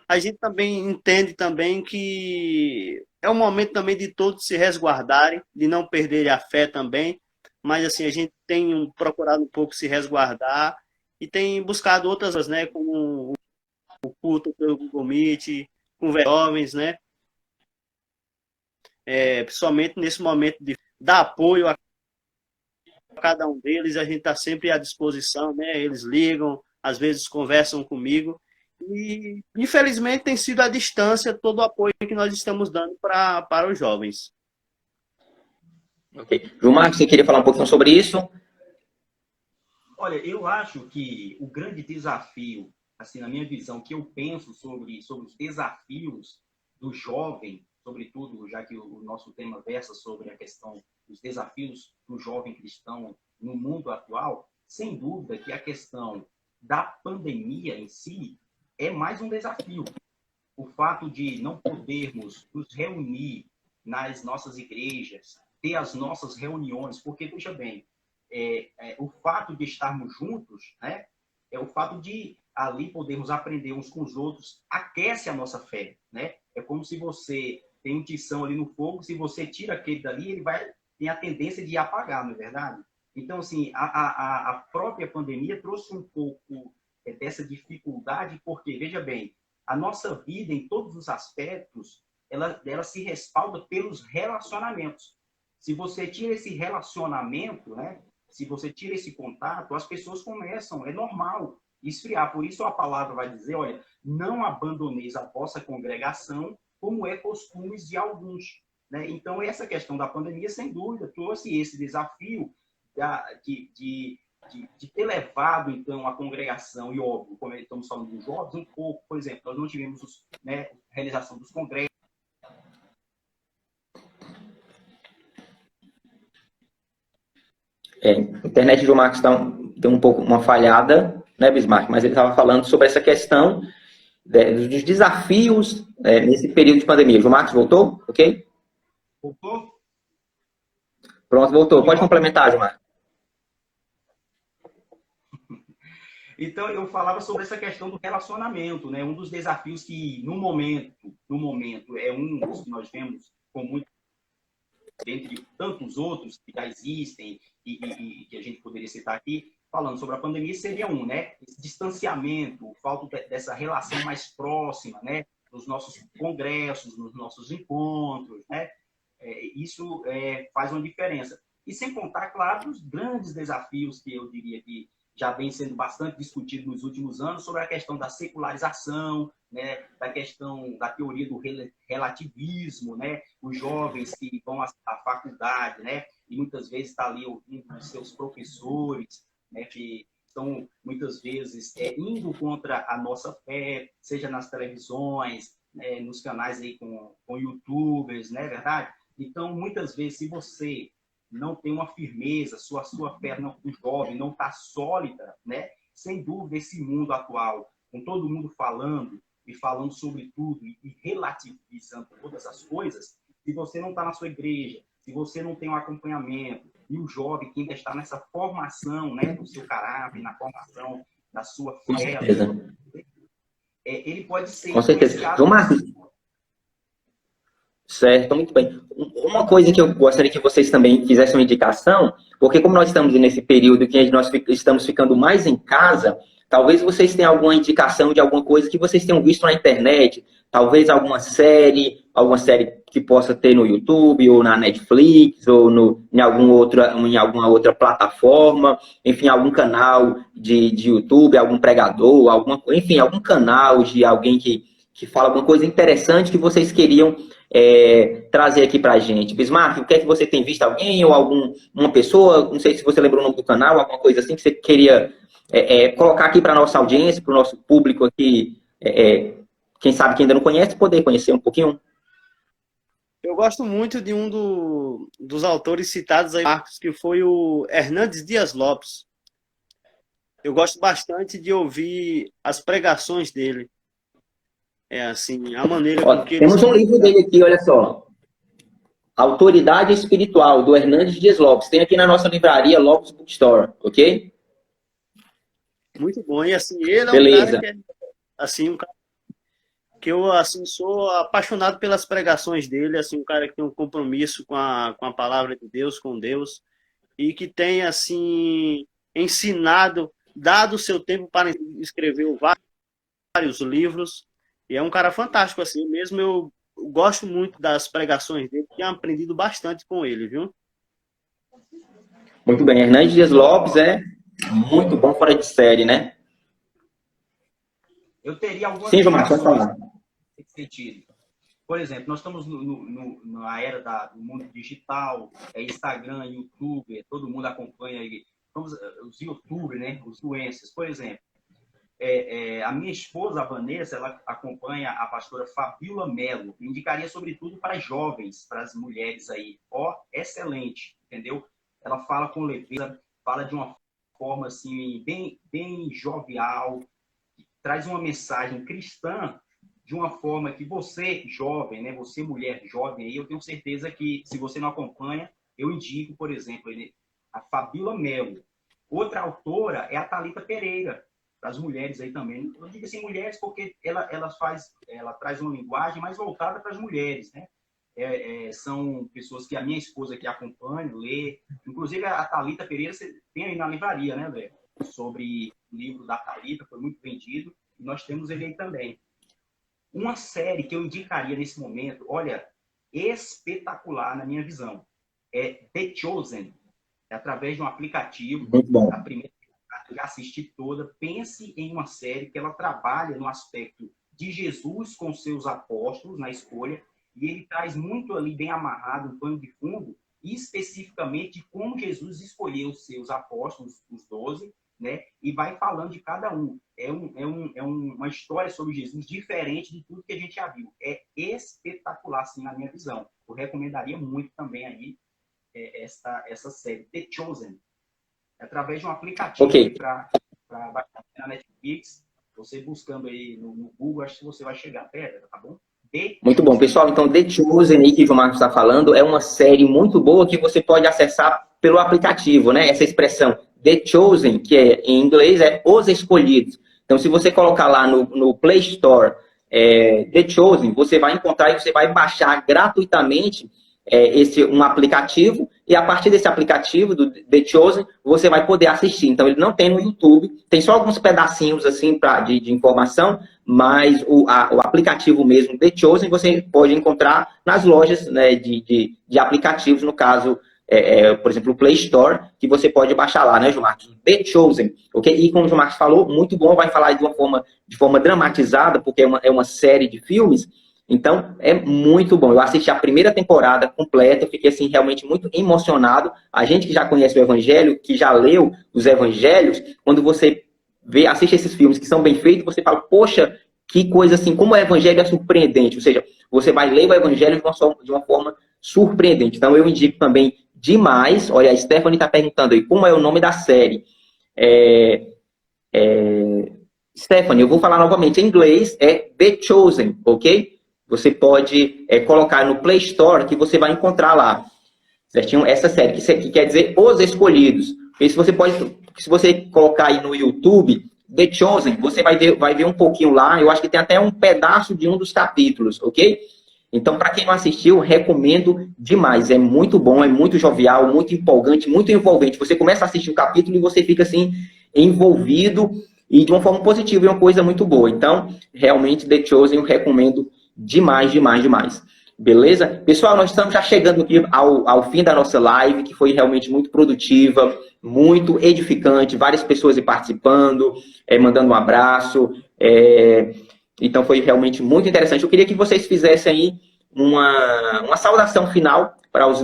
a gente também entende também que é um momento também de todos se resguardarem, de não perderem a fé também. Mas assim, a gente tem procurado um pouco se resguardar e tem buscado outras, né, como o culto pelo Google Meet, com jovens, né? Principalmente nesse momento dar apoio a cada um deles, a gente está sempre à disposição, né? Eles ligam, às vezes conversam comigo, e infelizmente tem sido à distância todo o apoio que nós estamos dando para os jovens. Ok. João Marcos, você queria falar um pouquinho sobre isso? Olha, eu acho que o grande desafio, assim, na minha visão, que eu penso sobre os desafios do jovem, sobretudo, já que o nosso tema versa sobre a questão dos desafios do jovem cristão no mundo atual, sem dúvida que a questão da pandemia em si é mais um desafio. O fato de não podermos nos reunir nas nossas igrejas, ter as nossas reuniões, porque, veja bem, o fato de estarmos juntos, né, é o fato de ali podermos aprender uns com os outros, aquece a nossa fé, né? É como se você tem um tição ali no fogo, se você tira aquele dali, ele tem a tendência de apagar, não é verdade? Então, assim, a própria pandemia trouxe um pouco dessa dificuldade, porque, veja bem, a nossa vida, em todos os aspectos, ela se respalda pelos relacionamentos. Se você tira esse relacionamento, né? Se você tira esse contato, as pessoas começam, é normal, esfriar. Por isso a palavra vai dizer, olha, não abandoneis a vossa congregação, como é costumes de alguns. Né? Então, essa questão da pandemia, sem dúvida, trouxe esse desafio de ter levado, então, a congregação, e óbvio, como estamos falando dos jovens, um pouco, por exemplo, nós não tivemos a realização dos congressos. A internet de João Marcos tem um pouco uma falhada, né, Bismarck? Mas ele estava falando sobre essa questão dos desafios nesse período de pandemia. João Marcos voltou? Ok? Voltou? Pronto, voltou. Pode complementar, João Marcos. Então, eu falava sobre essa questão do relacionamento, né? Um dos desafios que, no momento, é um dos que nós vemos com muito, dentre tantos outros que já existem e que a gente poderia citar aqui, falando sobre a pandemia, seria né? Esse distanciamento, falta dessa relação mais próxima, né? Nos nossos congressos, nos nossos encontros, né? Isso faz uma diferença. E sem contar, claro, os grandes desafios que eu diria que já vem sendo bastante discutido nos últimos anos, sobre a questão da secularização, né, da questão da teoria do relativismo, né, os jovens que vão à faculdade, né, e muitas vezes está ali ouvindo os seus professores, né, que estão muitas vezes indo contra a nossa fé, seja nas televisões, né, nos canais aí com youtubers, não é verdade? Então, muitas vezes, se você não tem uma firmeza, sua fé do jovem não está sólida, né? Sem dúvida, esse mundo atual, com todo mundo falando e falando sobre tudo e relativizando todas as coisas, se você não está na sua igreja, se você não tem um acompanhamento, e o jovem que ainda está nessa formação, né, do seu caráter, na formação da sua fé, com certeza. Ele pode ser com certeza. João Marcos, certo, muito bem. Uma coisa que eu gostaria que vocês também fizessem uma indicação, porque como nós estamos nesse período que nós estamos ficando mais em casa, talvez vocês tenham alguma indicação de alguma coisa que vocês tenham visto na internet, talvez alguma série que possa ter no YouTube, ou na Netflix, ou em alguma outra plataforma, enfim, algum canal de YouTube, algum pregador, enfim, algum canal de alguém que fala alguma coisa interessante que vocês queriam trazer aqui pra gente. Bismarck, o que é que você tem visto? Alguém ou uma pessoa? Não sei se você lembrou o nome do canal, alguma coisa assim que você queria colocar aqui para nossa audiência, para o nosso público aqui, quem sabe que ainda não conhece, poder conhecer um pouquinho? Eu gosto muito de um dos autores citados aí, Marcos, que foi o Hernandes Dias Lopes. Eu gosto bastante de ouvir as pregações dele. Assim, a maneira com que temos um livro dele aqui, olha só. Autoridade Espiritual, do Hernandes Dias Lopes. Tem aqui na nossa livraria Lopes Bookstore, ok? Muito bom. E assim, ele é Beleza. um cara um cara que eu assim, sou apaixonado pelas pregações dele, assim, um cara que tem um compromisso com a palavra de Deus, com Deus, e que tem assim ensinado, dado o seu tempo para escrever vários livros. E é um cara fantástico, assim, mesmo eu gosto muito das pregações dele, tenho aprendido bastante com ele, viu? Muito bem. Hernandes Dias Lopes é muito bom fora de série, né? Eu teria algumas Sim, Gilmar, pode informações falar. nesse sentido. Por exemplo, nós estamos na era do mundo digital, Instagram, YouTube, todo mundo acompanha aí, os YouTubers, né, os influencers. Por exemplo, a minha esposa, a Vanessa, ela acompanha a pastora Fabíola Melo. Indicaria, sobretudo, para jovens, para as mulheres aí. Ó, excelente, entendeu? Ela fala com leveza, fala de uma forma, assim, bem jovial, traz uma mensagem cristã de uma forma que você, jovem, né? Você, mulher jovem, aí, eu tenho certeza que, se você não acompanha, eu indico, por exemplo, a Fabíola Melo. Outra autora é a Thalita Pereira, para as mulheres aí também. Eu digo assim, mulheres, porque ela traz uma linguagem mais voltada para as mulheres, né? São pessoas que a minha esposa que acompanha, lê. Inclusive, a Thalita Pereira, você tem aí na livraria, né, Léo? Sobre o livro da Thalita, foi muito vendido, e nós temos ele aí também. Uma série que eu indicaria nesse momento, olha, espetacular na minha visão, é The Chosen, através de um aplicativo. Muito bom. A primeira eu já assisti toda. Pense em uma série que ela trabalha no aspecto de Jesus com seus apóstolos na escolha, e ele traz muito ali bem amarrado um pano de fundo, especificamente de como Jesus escolheu os seus apóstolos, os 12, né? E vai falando de cada um. É uma história sobre Jesus diferente de tudo que a gente já viu. É espetacular, assim, na minha visão. Eu recomendaria muito também aí essa série, The Chosen, através de um aplicativo para baixar na Netflix. Você buscando aí no Google, acho que você vai chegar perto, tá bom? Muito bom, pessoal. Então, The Chosen, aí, que o Marcos está falando, é uma série muito boa que você pode acessar pelo aplicativo, né? Essa expressão The Chosen, que em inglês é Os Escolhidos. Então, se você colocar lá no Play Store The Chosen, você vai encontrar e você vai baixar gratuitamente um aplicativo, e a partir desse aplicativo, do The Chosen, você vai poder assistir. Então, ele não tem no YouTube, tem só alguns pedacinhos assim de informação, mas o aplicativo mesmo, The Chosen, você pode encontrar nas lojas, né, de aplicativos, no caso, por exemplo, o Play Store, que você pode baixar lá, né, João Marcos? The Chosen, ok? E como o João Marcos falou, muito bom, vai falar de forma dramatizada, porque é uma série de filmes. Então, é muito bom. Eu assisti a primeira temporada completa, fiquei, assim, realmente muito emocionado. A gente que já conhece o Evangelho, que já leu os Evangelhos, quando você assiste esses filmes que são bem feitos, você fala, poxa, que coisa assim, como o Evangelho é surpreendente. Ou seja, você vai ler o Evangelho de uma forma surpreendente. Então, eu indico também demais. Olha, a Stephanie está perguntando aí, como é o nome da série? Stephanie, eu vou falar novamente em inglês, é The Chosen, ok? Você pode colocar no Play Store que você vai encontrar lá, certinho? Essa série, que quer dizer Os Escolhidos. E se você colocar aí no YouTube, The Chosen, você vai ver um pouquinho lá, eu acho que tem até um pedaço de um dos capítulos, ok? Então, para quem não assistiu, recomendo demais. É muito bom, é muito jovial, muito empolgante, muito envolvente. Você começa a assistir o capítulo e você fica assim, envolvido e de uma forma positiva, é uma coisa muito boa. Então, realmente, The Chosen eu recomendo demais, demais, demais. Beleza? Pessoal, nós estamos já chegando aqui ao fim da nossa live, que foi realmente muito produtiva, muito edificante, várias pessoas participando, mandando um abraço. Então, foi realmente muito interessante. Eu queria que vocês fizessem aí uma saudação final para os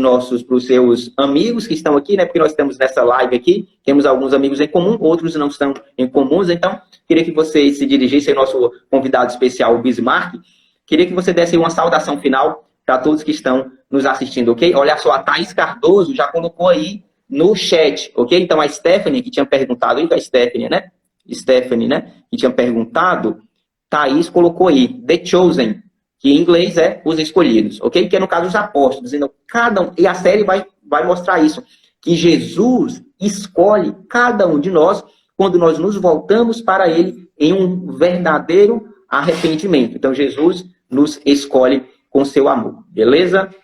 seus amigos que estão aqui, né? Porque nós estamos nessa live aqui, temos alguns amigos em comum, outros não estão em comuns. Então, queria que vocês se dirigissem ao nosso convidado especial, o Bismarck. Queria que você desse uma saudação final para todos que estão nos assistindo, ok? Olha só, a Thaís Cardoso já colocou aí no chat, ok? Então, a Stephanie, que tinha perguntado, a Stephanie, né? Que tinha perguntado, Thaís colocou aí, The Chosen, que em inglês é Os Escolhidos, ok? Que é, no caso, os apóstolos. Então, e a série vai mostrar isso, que Jesus escolhe cada um de nós quando nós nos voltamos para Ele em um verdadeiro arrependimento. Então, Jesus nos escolhe com seu amor, beleza?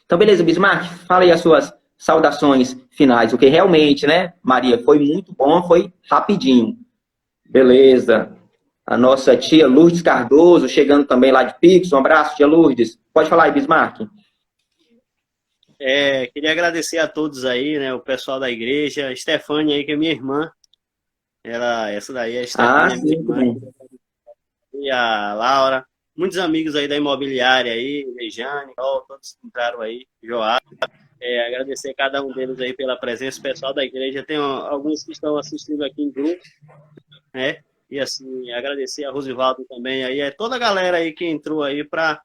Então, beleza, Bismarck, fala aí as suas saudações finais, o que realmente, né, Maria, foi muito bom, foi rapidinho. Beleza. A nossa tia Lourdes Cardoso, chegando também lá de Pix, um abraço, tia Lourdes. Pode falar aí, Bismarck. Queria agradecer a todos aí, né? O pessoal da igreja, a Stefânia aí, que é minha irmã. Essa daí, a Ah, Stefânia é minha sim, muito irmã, bem. e a Laura. Muitos amigos aí da imobiliária aí, Rejane, todos que entraram aí, Joá. Agradecer a cada um deles aí pela presença, o pessoal da igreja. Tem alguns que estão assistindo aqui em grupo, né? E assim, agradecer a Rosivaldo também aí, toda a galera aí que entrou aí para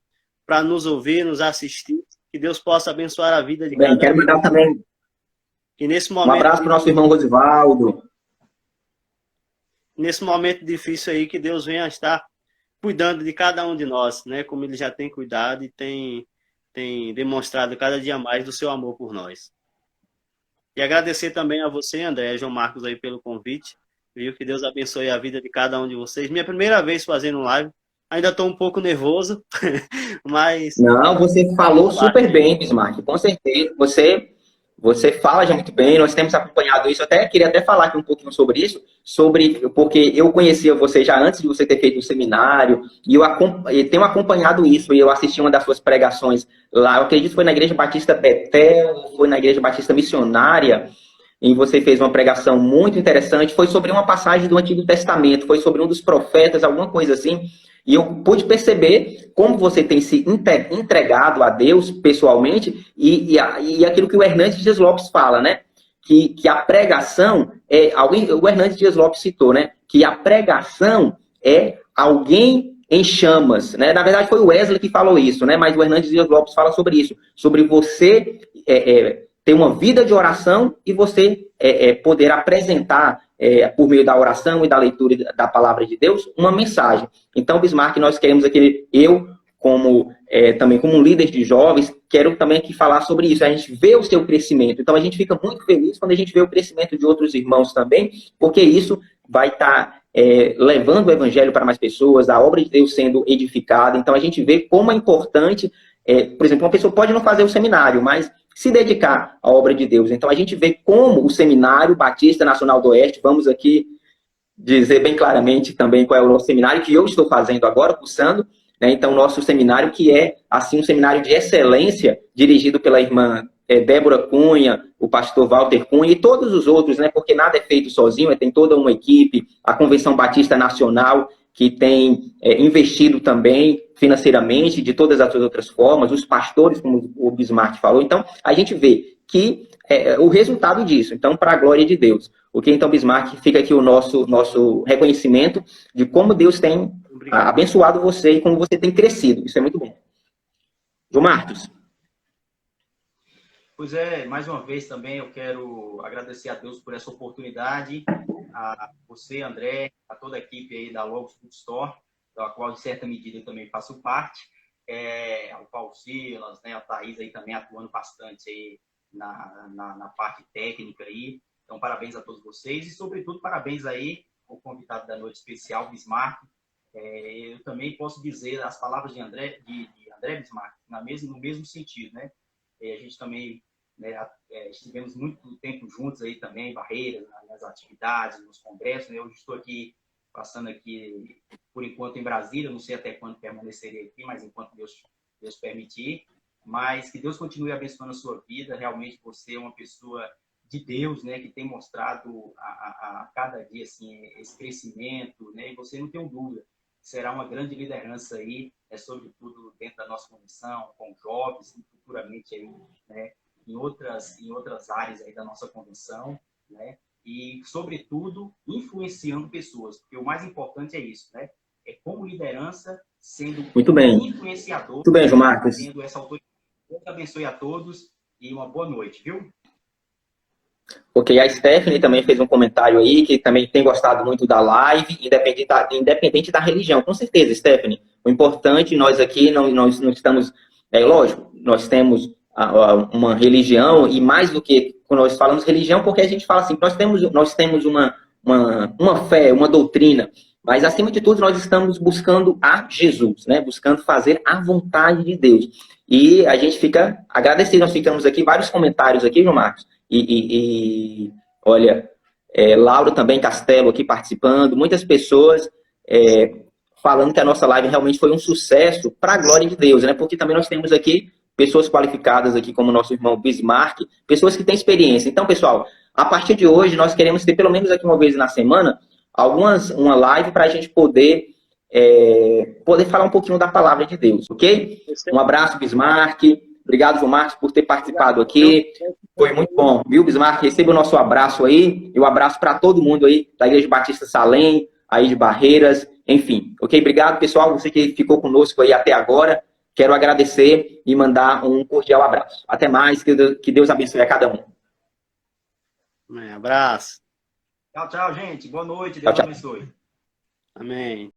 nos ouvir, nos assistir. Que Deus possa abençoar a vida de Bem, cada quero um. mandar também E um abraço para o nosso irmão Rosivaldo. nesse momento difícil aí, que Deus venha estar cuidando de cada um de nós, né? Como Ele já tem cuidado e tem demonstrado cada dia mais do seu amor por nós. E agradecer também a você, André, João Marcos, aí pelo convite. Viu? Que Deus abençoe a vida de cada um de vocês. Minha primeira vez fazendo live. Ainda estou um pouco nervoso, mas... Não, você falou super bem, Bismarck, com certeza. Você fala já muito bem, nós temos acompanhado isso. Queria até falar aqui um pouquinho sobre isso, porque eu conhecia você já antes de você ter feito o seminário, e eu tenho acompanhado isso, e eu assisti uma das suas pregações lá, eu acredito que foi na Igreja Batista Betel, foi na Igreja Batista Missionária, e você fez uma pregação muito interessante, foi sobre uma passagem do Antigo Testamento, foi sobre um dos profetas, alguma coisa assim, e eu pude perceber como você tem se entregado a Deus pessoalmente e aquilo que o Hernandes Dias Lopes fala, né? Que a pregação o Hernandes Dias Lopes citou, né? Que a pregação é alguém em chamas, né? Na verdade foi o Wesley que falou isso, né? Mas o Hernandes Dias Lopes fala sobre isso, sobre você ter uma vida de oração e você poder apresentar por meio da oração e da leitura da palavra de Deus, uma mensagem. Então, Bismarck, nós queremos aqui, também como um líder de jovens, quero também aqui falar sobre isso. A gente vê o seu crescimento. Então, a gente fica muito feliz quando a gente vê o crescimento de outros irmãos também, porque isso vai estar levando o evangelho para mais pessoas, a obra de Deus sendo edificada. Então, a gente vê como é importante, por exemplo, uma pessoa pode não fazer o seminário, mas se dedicar à obra de Deus. Então, a gente vê como o Seminário Batista Nacional do Oeste, vamos aqui dizer bem claramente também qual é o nosso seminário que eu estou fazendo agora, cursando, né? Então, nosso seminário que é, assim, um seminário de excelência, dirigido pela irmã Débora Cunha, o pastor Walter Cunha e todos os outros, né? Porque nada é feito sozinho, tem toda uma equipe, a Convenção Batista Nacional, que tem investido também financeiramente, de todas as outras formas, os pastores, como o Bismarck falou. Então, a gente vê que o resultado disso. Então, para a glória de Deus. Ok? Então, Bismarck, fica aqui o nosso reconhecimento de como Deus tem abençoado você e como você tem crescido. Isso é muito bom. João Marcos. Pois mais uma vez também eu quero agradecer a Deus por essa oportunidade, a você, André, a toda a equipe aí da Logos Food Store, da qual, em certa medida, eu também faço parte, ao Paulo Silas, né, a Thaís aí também atuando bastante aí na parte técnica aí. Então, parabéns a todos vocês e, sobretudo, parabéns aí ao convidado da noite especial, Bismarck. Eu também posso dizer as palavras de André Bismarck, no mesmo sentido, né? A gente também, né, estivemos muito tempo juntos aí também, Barreiras, nas atividades, nos congressos, né? Hoje estou aqui, passando aqui, por enquanto, em Brasília, não sei até quando permanecerei aqui, mas enquanto Deus permitir. Mas que Deus continue abençoando a sua vida, realmente você é uma pessoa de Deus, né, que tem mostrado a cada dia assim, esse crescimento, né? E você não tem dúvida, será uma grande liderança aí, sobretudo dentro da nossa convenção, com jovens, e futuramente aí, né, em outras áreas aí da nossa convenção, né? E, sobretudo, influenciando pessoas, porque o mais importante é isso, né? É como liderança, sendo muito bem. Influenciador. Muito bem, João Marcos. Tendo essa autoridade. Deus abençoe a todos e uma boa noite, viu? Ok, a Stephanie também fez um comentário aí, que também tem gostado muito da live, independente da religião. Com certeza, Stephanie. O importante, nós aqui, nós não estamos... lógico, nós temos uma religião, e mais do que quando nós falamos religião, porque a gente fala assim, nós temos uma fé, uma doutrina, mas, acima de tudo, nós estamos buscando a Jesus, né? Buscando fazer a vontade de Deus. E a gente fica agradecido. Nós ficamos aqui, vários comentários aqui, João Marcos. Olha, Laura também, Castelo aqui participando, muitas pessoas falando que a nossa live realmente foi um sucesso para a glória de Deus, né? Porque também nós temos aqui pessoas qualificadas aqui, como o nosso irmão Bismarck, pessoas que têm experiência. Então, pessoal, a partir de hoje, nós queremos ter, pelo menos aqui uma vez na semana, uma live para a gente poder falar um pouquinho da palavra de Deus, ok? Um abraço, Bismarck. Obrigado, João Marcos, por ter participado aqui. Foi muito bom, viu, Bismarck? Receba o nosso abraço aí, e um abraço para todo mundo aí da Igreja Batista Salem, aí de Barreiras, enfim. Ok? Obrigado, pessoal, você que ficou conosco aí até agora. Quero agradecer e mandar um cordial abraço. Até mais, que Deus abençoe a cada um. Um abraço. Tchau, tchau, gente. Boa noite. Tchau, Deus tchau. abençoe. Amém.